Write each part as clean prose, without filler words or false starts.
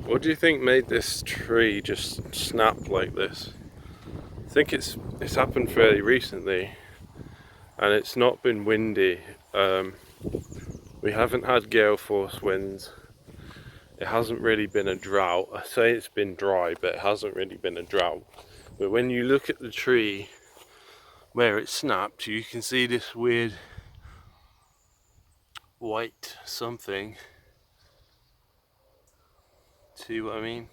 What do you think made this tree just snap like this? I think it's happened fairly recently, and it's not been windy. We haven't had gale force winds. It hasn't really been a drought. I say it's been dry, but it hasn't really been a drought. But when you look at the tree where it snapped, you can see this weird white something. See what I mean?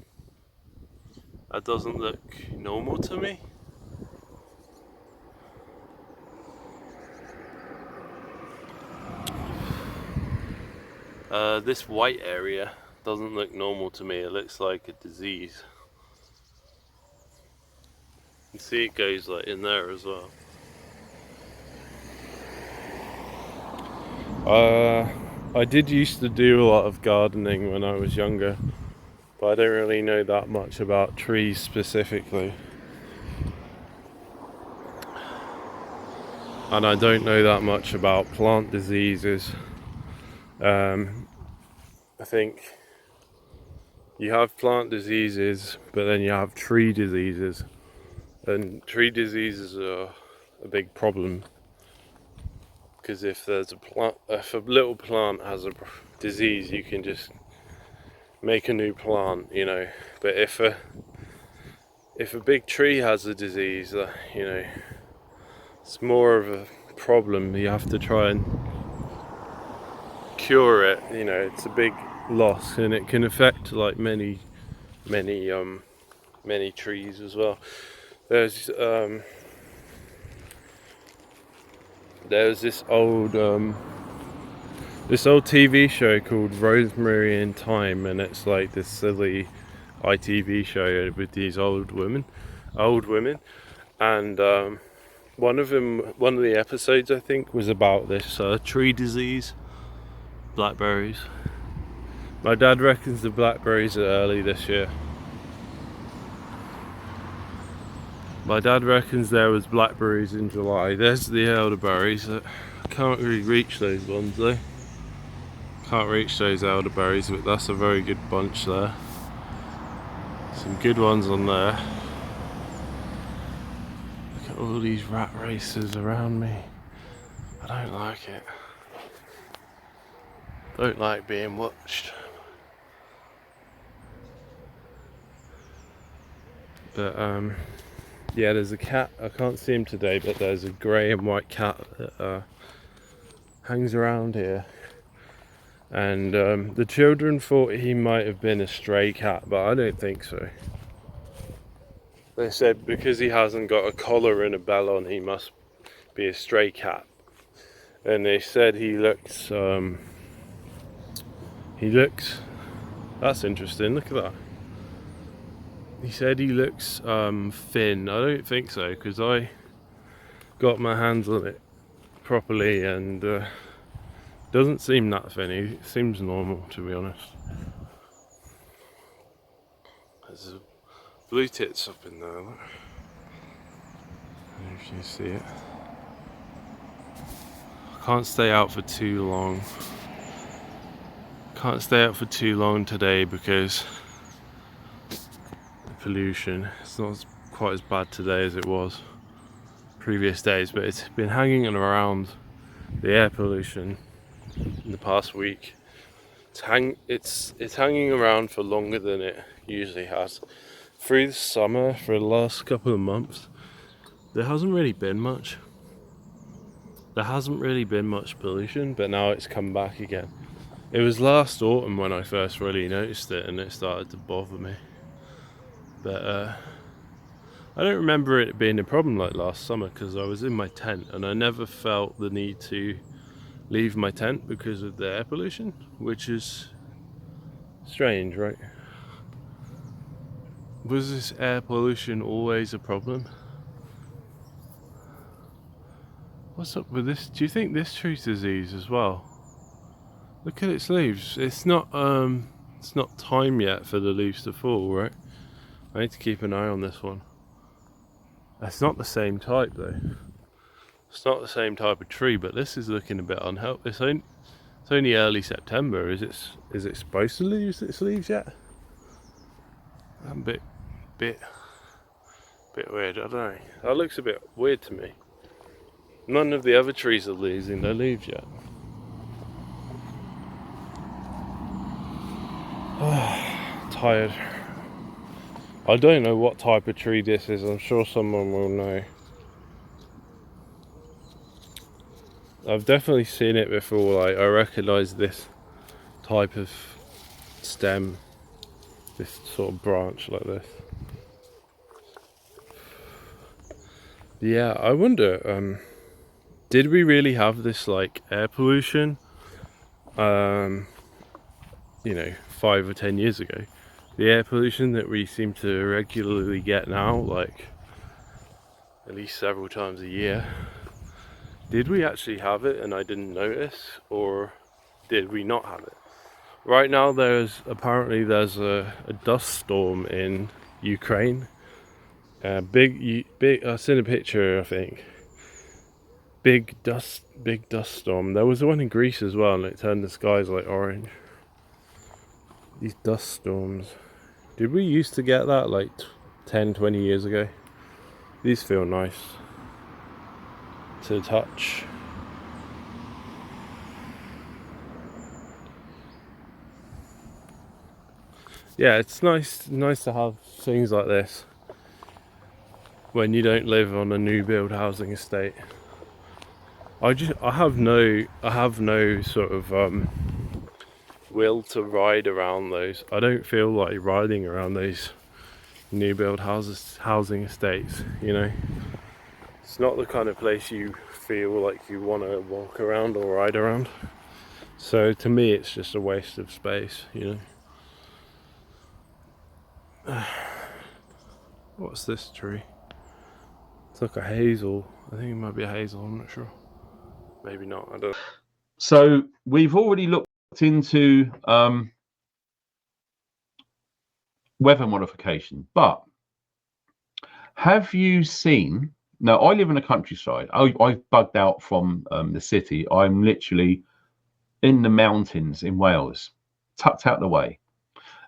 That doesn't look normal to me. This white area doesn't look normal to me. It looks like a disease. You see it goes like in there as well. I did used to do a lot of gardening when I was younger, but I don't really know that much about trees specifically. And I don't know that much about plant diseases. I think you have plant diseases, but then you have tree diseases. And tree diseases are a big problem. Because if there's if a little plant has a disease, you can just make a new plant, you know. But if a big tree has a disease, you know, it's more of a problem. You have to try and cure it. You know, it's a big loss, and it can affect like many trees as well. There's this old TV show called Rosemary and Thyme, and it's like this silly ITV show with these old women, and one of the episodes I think was about this tree disease, blackberries. My dad reckons the blackberries are early this year. My dad reckons there was blackberries in July. There's the elderberries. I can't really reach those ones though. Can't reach those elderberries, but that's a very good bunch there. Some good ones on there. Look at all these rat races around me. I don't like it. Don't like being watched. But yeah, there's a cat. I can't see him today, but there's a grey and white cat that hangs around here. And the children thought he might have been a stray cat, but I don't think so. They said because he hasn't got a collar and a bell on, he must be a stray cat. And they said he looks, that's interesting, look at that. He said he looks thin. I don't think so, because I got my hands on it properly and doesn't seem that thin. He seems normal, to be honest. There's blue tits up in there, look. I don't know if you see it. I can't stay out for too long. Can't stay out for too long today because pollution. It's not quite as bad today as it was previous days, but it's been hanging around, the air pollution, in the past week. It's hanging around for longer than it usually has. Through the summer, for the last couple of months, there hasn't really been much. There hasn't really been much pollution, but now it's come back again. It was last autumn when I first really noticed it, and it started to bother me. But I don't remember it being a problem like last summer because I was in my tent and I never felt the need to leave my tent because of the air pollution, which is strange, right? Was this air pollution always a problem? What's up with this? Do you think this tree's disease as well? Look at its leaves. It's not time yet for the leaves to fall, right? I need to keep an eye on this one. It's not the same type though. It's not the same type of tree, but this is looking a bit unhealthy. It's only early September. Is it supposed to lose its leaves yet? A bit weird. I don't know. That looks a bit weird to me. None of the other trees are losing their leaves yet. Tired. I don't know what type of tree this is. I'm sure someone will know. I've definitely seen it before. Like, I recognise this type of stem, this sort of branch like this. Yeah, I wonder, did we really have this like air pollution, you know, 5 or 10 years ago? The air pollution that we seem to regularly get now, like at least several times a year. Did we actually have it and I didn't notice, or did we not have it? Right now there's a dust storm in Ukraine. Big. I've seen a picture, I think. Big dust storm. There was one in Greece as well, and it turned the skies like orange. These dust storms. Did we used to get that like 10, 20 years ago? These feel nice to touch. Yeah, it's nice to have things like this when you don't live on a new build housing estate. I have no sort of will to ride around those. I don't feel like riding around those new build housing estates, you know. It's not the kind of place you feel like you want to walk around or ride around. So to me it's just a waste of space, you know. What's this tree? It's like a hazel. I think it might be a hazel, I'm not sure. Maybe not, I don't know. So we've already looked into weather modification, but have you seen, now I live in the countryside. I've bugged out from the city. I'm literally in the mountains in Wales, tucked out the way.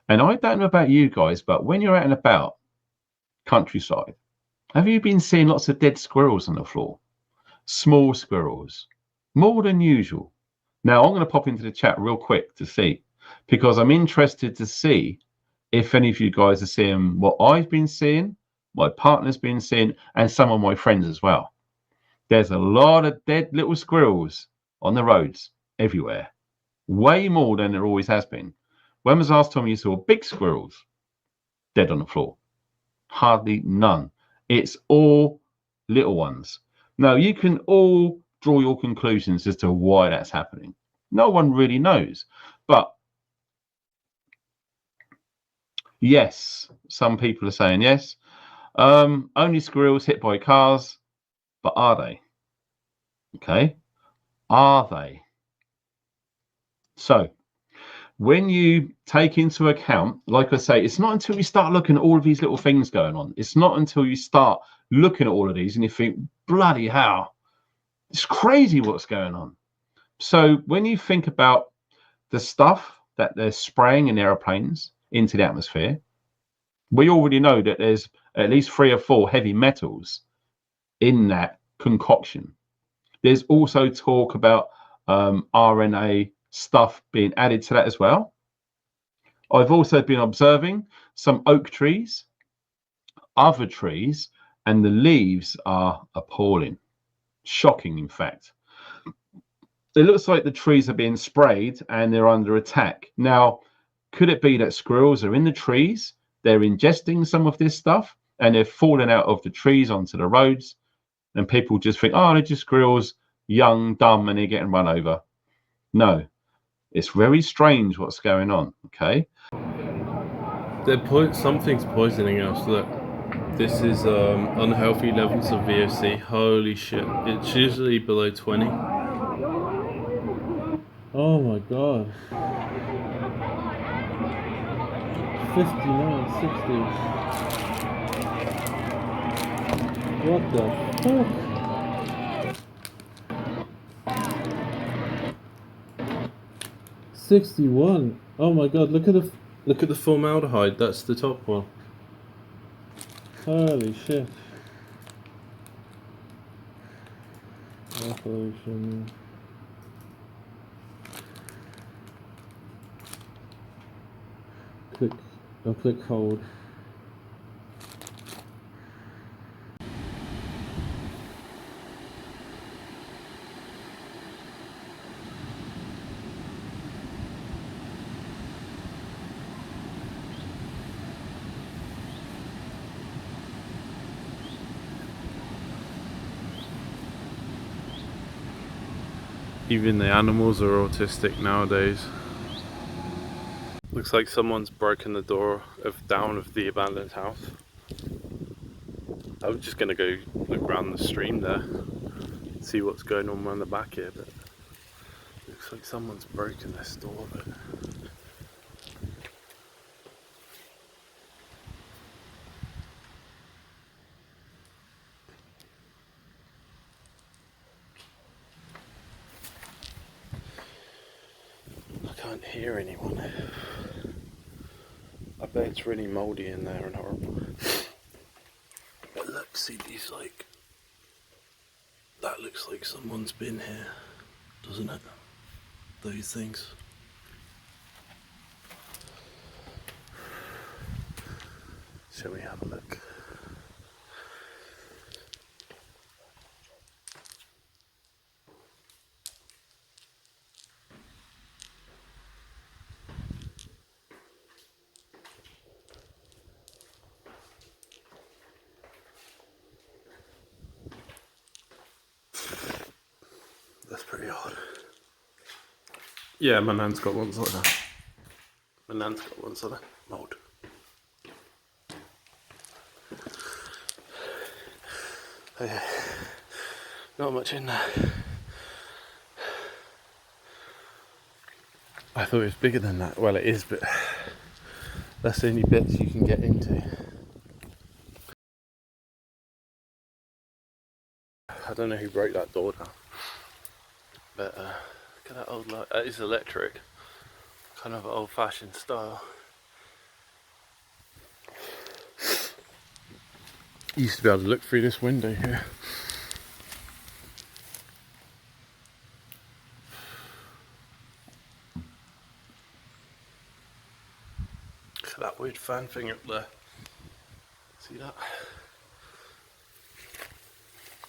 And I don't know about you guys, but when you're out and about countryside, have you been seeing lots of dead squirrels on the floor? Small squirrels, more than usual. Now I'm going to pop into the chat real quick to see, because I'm interested to see if any of you guys are seeing what I've been seeing, my partner's been seeing, and some of my friends as well. There's a lot of dead little squirrels on the roads everywhere, way more than there always has been. When was the last time you saw big squirrels dead on the floor? Hardly none. It's all little ones. Now you can all draw your conclusions as to why that's happening. No one really knows, but yes, some people are saying yes. Only squirrels hit by cars, but are they? Okay, are they? So when you take into account, like I say, it's not until you start looking at all of these little things going on. It's not until you start looking at all of these and you think, bloody hell, it's crazy what's going on. So when you think about the stuff that they're spraying in airplanes into the atmosphere, we already know that there's at least 3 or 4 heavy metals in that concoction. There's also talk about RNA stuff being added to that as well. I've also been observing some oak trees, other trees, and the leaves are appalling, shocking in fact. It looks like the trees are being sprayed and they're under attack. Now, could it be that squirrels are in the trees, they're ingesting some of this stuff, and they're falling out of the trees onto the roads, and people just think, oh, they're just squirrels, young, dumb, and they're getting run over? No, it's very strange what's going on, okay? Something's poisoning us. Look, this is unhealthy levels of VOC. Holy shit! It's usually below 20. Oh my god. 59, 60. What the fuck? 61. Oh my god! Look at the formaldehyde. That's the top one. Holy shit. Air pollution. Click hold. Even the animals are autistic nowadays. Looks like someone's broken the door down of the abandoned house. I was just gonna go look around the stream there, see what's going on around the back here, but looks like someone's broken this door. But I can't hear anyone. I bet it's really mouldy in there and horrible. But look, see these like... That looks like someone's been here, doesn't it? Those things. Shall we have a look? That's pretty odd. Yeah, my nan's got ones like that. My nan's got ones like that. Mould. Okay. Not much in there. I thought it was bigger than that. Well, it is, but that's the only bits you can get into. I don't know who broke that door down. But look at that old light. That is electric. Kind of old-fashioned style. You used to be able to look through this window here. Look at that weird fan thing up there. See that?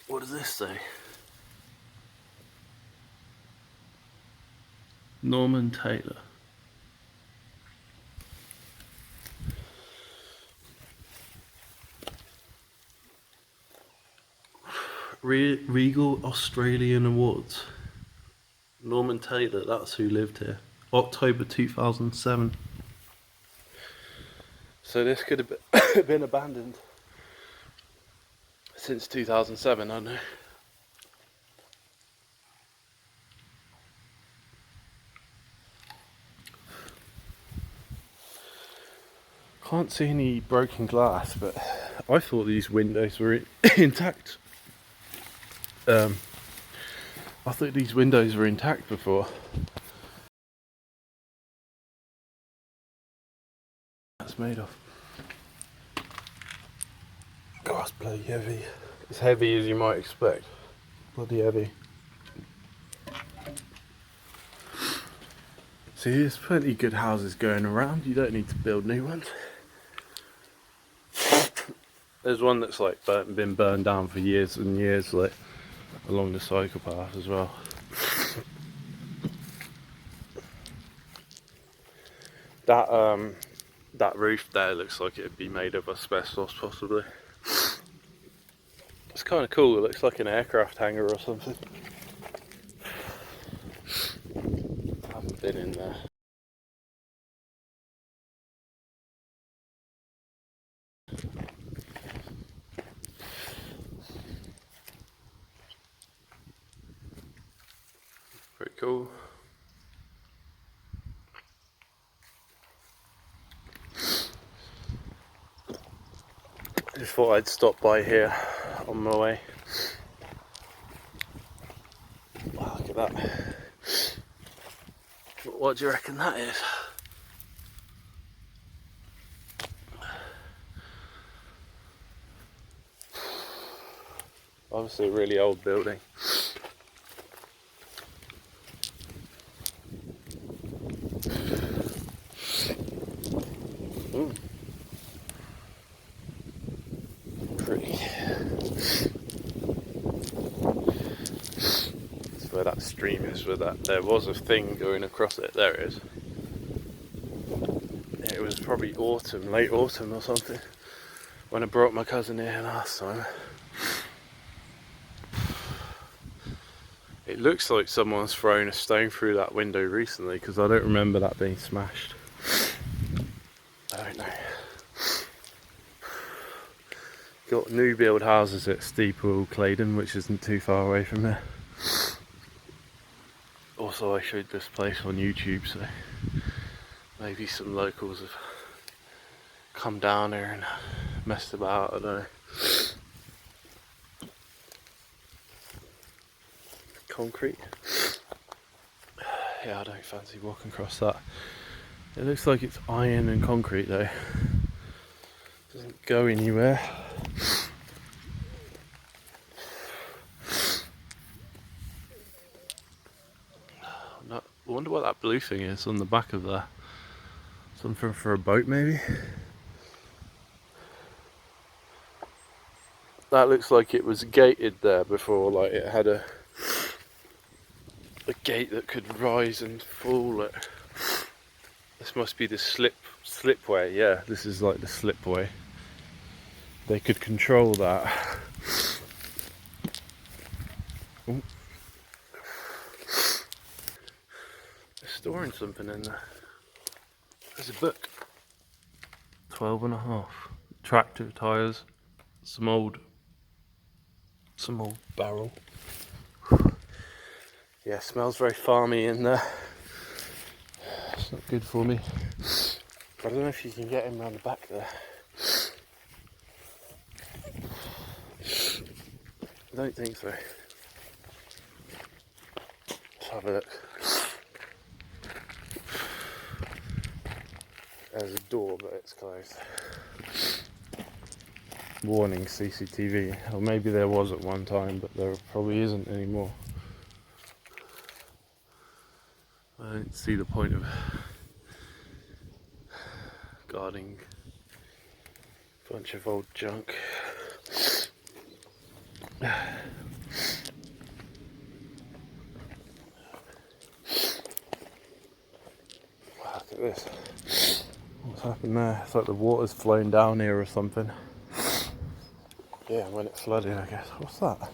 What does this say? Norman Taylor. Regal Australian Awards. Norman Taylor, that's who lived here. October 2007. So this could have been abandoned since 2007, I don't know. Can't see any broken glass, but I thought these windows were intact. I thought these windows were intact before. That's made of. God, it's bloody heavy. As heavy as you might expect. Bloody heavy. See, there's plenty of good houses going around. You don't need to build new ones. There's one that's like been burned down for years and years, like along the cycle path as well. That roof there looks like it'd be made of asbestos, possibly. It's kind of cool. It looks like an aircraft hangar or something. I haven't been in there. Pretty cool. Just thought I'd stop by here on my way. Wow, look at that. What do you reckon that is? Obviously a really old building. Ooh. Pretty. That's where that stream is, where that there was a thing going across it. There it is. It was probably autumn, late autumn or something, when I brought my cousin here last time. It looks like someone's thrown a stone through that window recently, because I don't remember that being smashed. I don't know. Got new build houses at Steeple, Claydon, which isn't too far away from there. Also, I showed this place on YouTube, so maybe some locals have come down here and messed about, I don't know. Concrete. Yeah, I don't fancy walking across that. It looks like it's iron and concrete though. Doesn't go anywhere. I wonder what that blue thing is on the back of there. Something for a boat maybe? That looks like it was gated there before, like it had a gate that could rise and fall. This must be the slipway. Yeah, this is like the slipway. They could control that. Ooh. They're storing something in there. There's a book. 12.5. Tractor tyres. Some old barrel. Yeah, smells very farmy in there. It's not good for me. I don't know if you can get him around the back there. I don't think so. Let's have a look. There's a door, but it's closed. Warning, CCTV. Or maybe there was at one time, but there probably isn't anymore. I don't see the point of guarding a bunch of old junk. Look at this. What's happened there? It's like the water's flown down here or something. Yeah, when it flooded, I guess. What's that?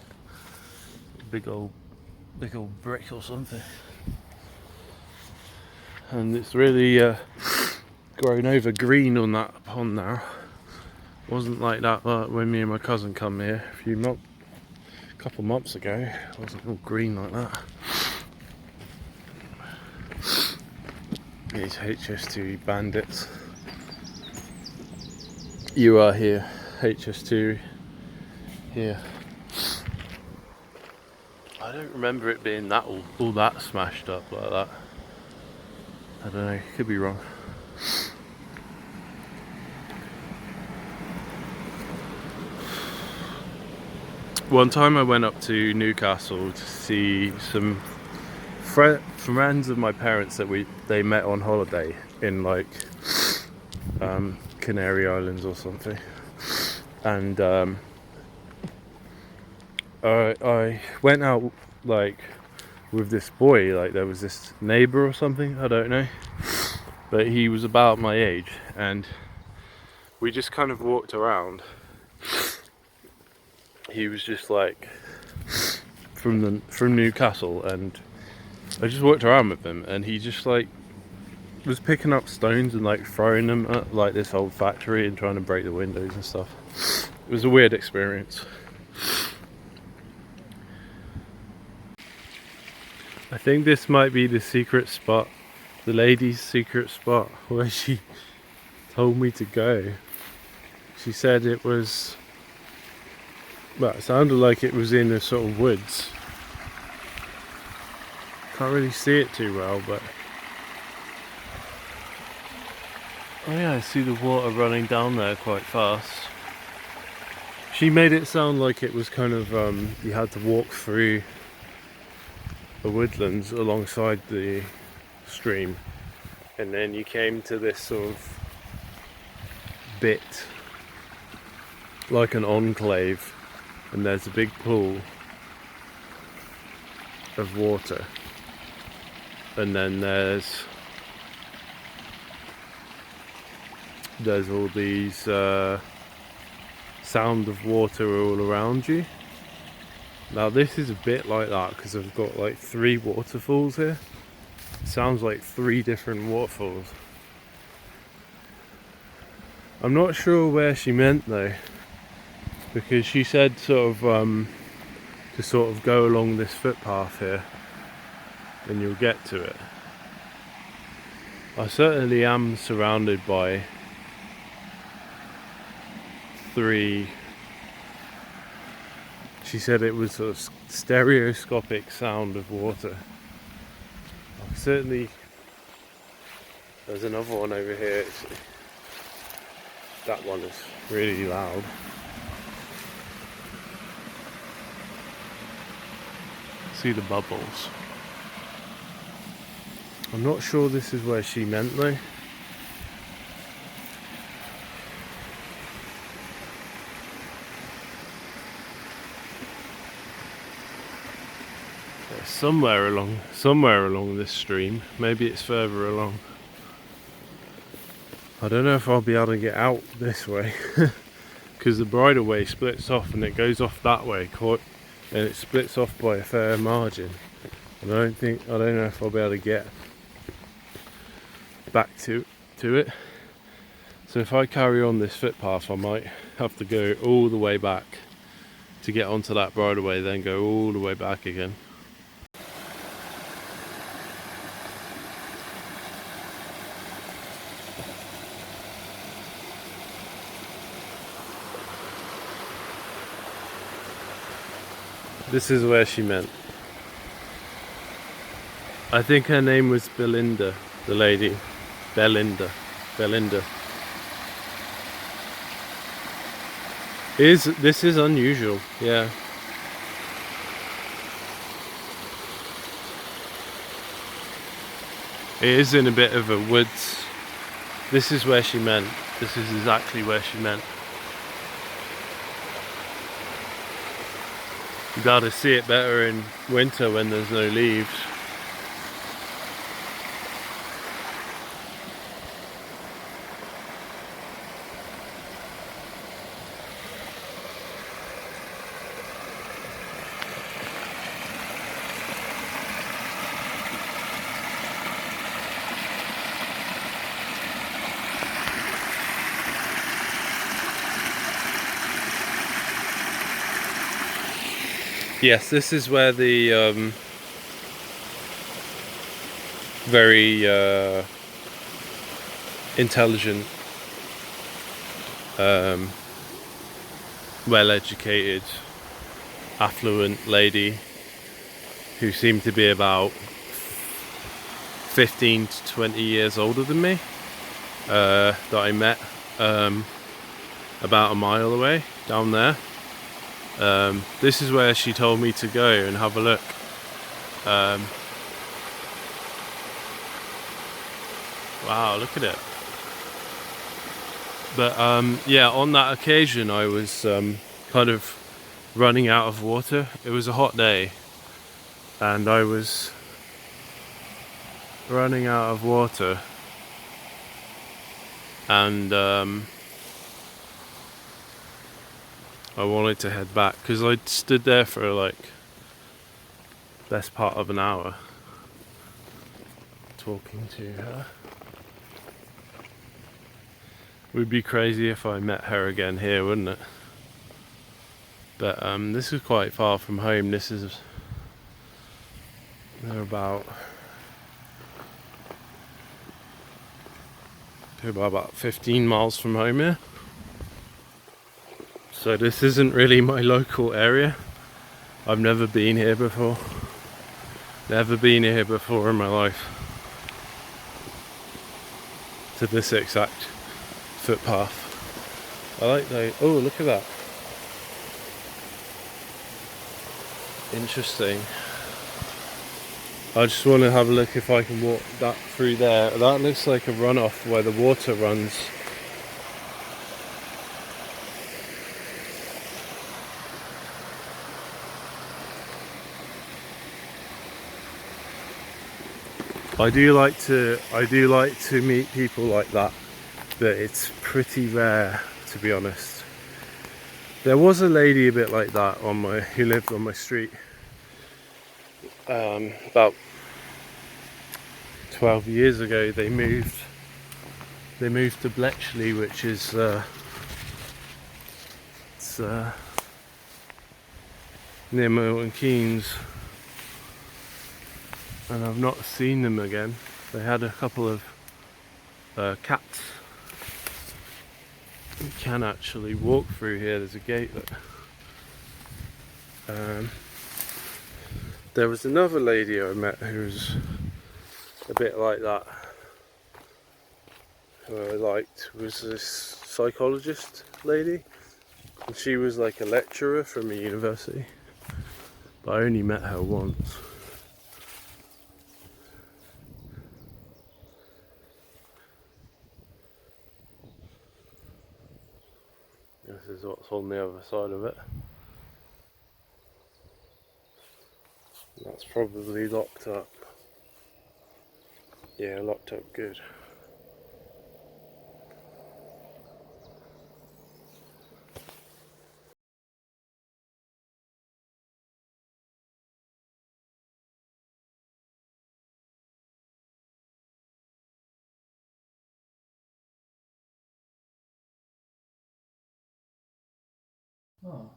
Big old brick or something. And it's really grown over green on that pond now. Wasn't like that when me and my cousin come here a couple months ago. It wasn't all green like that. These HS2 bandits. You are here, HS2 here. I don't remember it being that all that smashed up like that. I don't know, could be wrong. One time I went up to Newcastle to see some friends of my parents that they met on holiday in like Canary Islands or something, and I went out like with this boy, like there was this neighbour or something, I don't know, but he was about my age, and we just kind of walked around. He was just like from Newcastle, and I just walked around with him, and he just like was picking up stones and like throwing them at like this old factory and trying to break the windows and stuff. It was a weird experience. I think this might be the secret spot, the lady's secret spot, where she told me to go. She said it was, well, it sounded like it was in the sort of woods. Can't really see it too well, but oh yeah, I see the water running down there quite fast. She made it sound like it was kind of you had to walk through the woodlands alongside the stream, and then you came to this sort of bit like an enclave, and there's a big pool of water, and then there's all these sound of water all around you. Now this is a bit like that because I've got like 3 waterfalls here. It sounds like 3 different waterfalls. I'm not sure where she meant though, because she said sort of to sort of go along this footpath here and you'll get to it. I certainly am surrounded by 3. She said it was sort of stereoscopic sound of water. Certainly, there's another one over here. That one is really loud. See the bubbles. I'm not sure this is where she meant though. Somewhere along this stream. Maybe it's further along. I don't know if I'll be able to get out this way because the bridleway splits off and it goes off that way, and it splits off by a fair margin. And I don't know if I'll be able to get back to it. So if I carry on this footpath, I might have to go all the way back to get onto that bridleway, then go all the way back again. This is where she meant. I think her name was Belinda, the lady. Belinda. This is unusual, yeah. It is in a bit of a woods. This is where she meant. This is exactly where she meant. You gotta see it better in winter when there's no leaves. Yes, this is where the very intelligent, well-educated, affluent lady who seemed to be about 15 to 20 years older than me that I met about a mile away down there. This is where she told me to go and have a look. Wow, look at it. But yeah, on that occasion I was kind of running out of water. It was a hot day and I was running out of water, and I wanted to head back because I'd stood there for like best part of an hour talking to her. It would be crazy if I met her again here, wouldn't it? But this is quite far from home. They're about 15 miles from home here. So this isn't really my local area. I've never been here before. Never been here before in my life. To this exact footpath. I like that. Oh, look at that. interesting. I just want to have a look if I can walk that through there. That looks like a runoff where the water runs. I do like to meet people like that, but it's pretty rare, to be honest. There was a lady a bit like that who lived on my street. About 12 years ago, they moved to Bletchley, which is near Milton Keynes, and I've not seen them again. They had a couple of cats. You can actually walk through here. There's a gate that. There was another lady I met who was a bit like that, who I liked, was this psychologist lady, and she was like a lecturer from a university, but I only met her once. This is what's on the other side of it. That's probably locked up. Yeah, locked up good. Oh.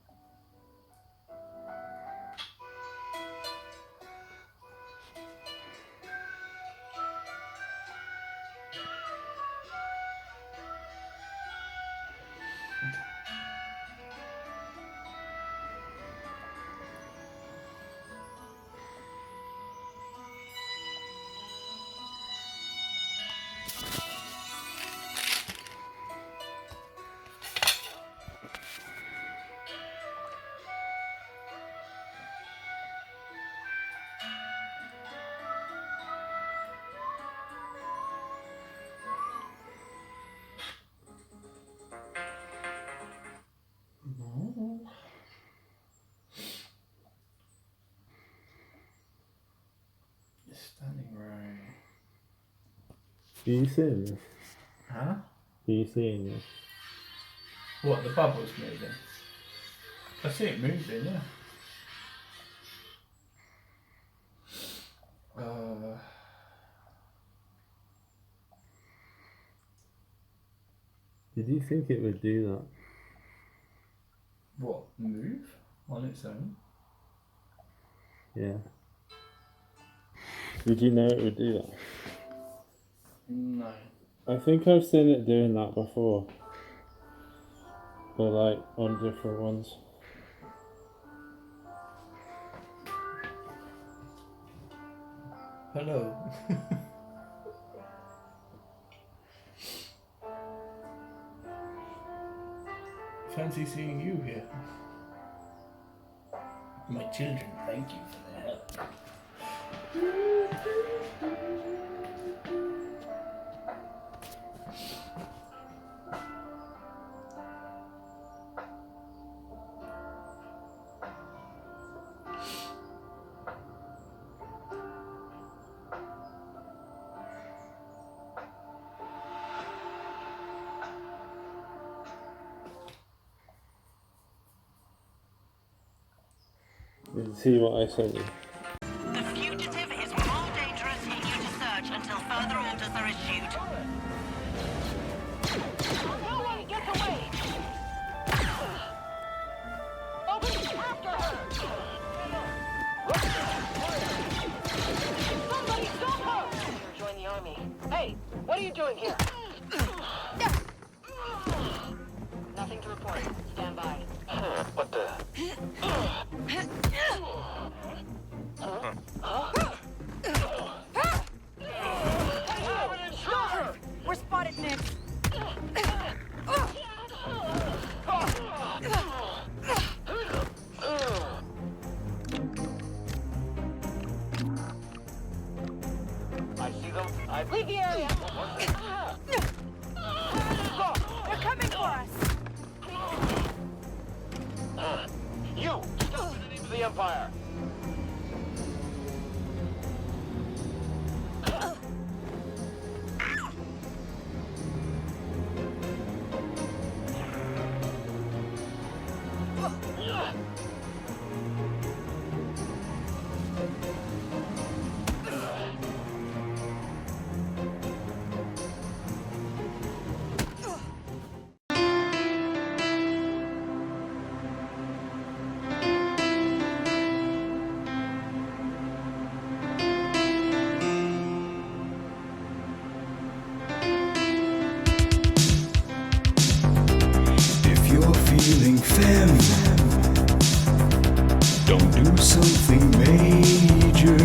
No. You're standing right. Are you seeing this? Huh? Are you seeing this? What, the bubble's moving? I see it moving, yeah. Did you think it would do that? What, move on its own? Yeah. Did you know it would do that? No. I think I've seen it doing that before, but like on different ones. Hello. Fancy seeing you here. My children, thank you for their help. Did you see what I sent you? The fugitive is more dangerous for you to search until further orders are issued. No one gets away! Open after her! Somebody stop her! Join the army. Hey, what are you doing here? Nothing to report. Stand by. What the? We're spotted next. on fire. If you're feeling femme, don't do something major.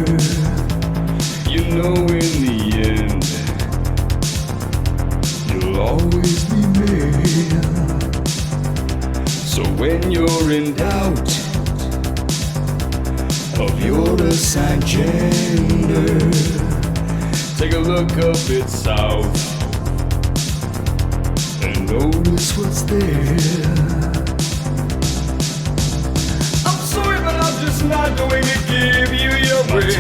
You know in the end, you'll always be male. So when you're in doubt of your assigned gender, take a look up at South and notice what's there. I'm sorry, but I'm just not going to give you your way.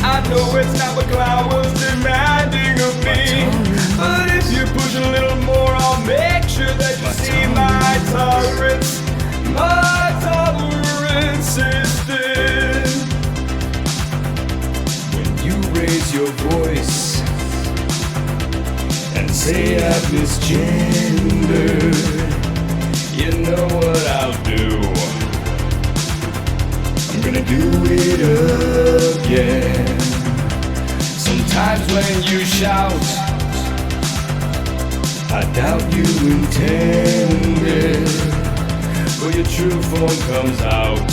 I know it's not what Cloud was demanding of me, but if you push a little more, I'll make sure that you see my tolerance. My tolerance is thin. When you raise your voice and say I've misgendered, you know what I'll do. I'm gonna do it again. Sometimes when you shout, I doubt you intended, but your true form comes out.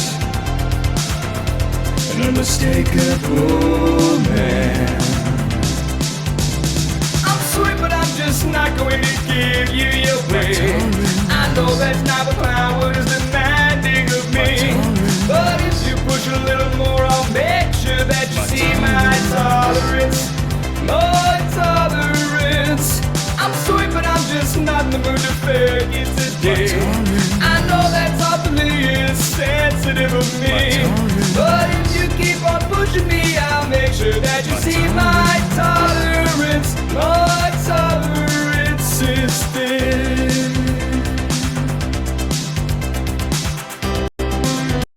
An unmistakable man. Sweet, but I'm just not going to give you your way. I know that's not what power is demanding of me, but if you push a little more, I'll make sure that you see my tolerance. My tolerance. I'm sweet, but I'm just not in the mood to fake it today. I know that's awfully insensitive of me, but if you keep on pushing me, I'll make sure that you see my tolerance. My tolerance is thin.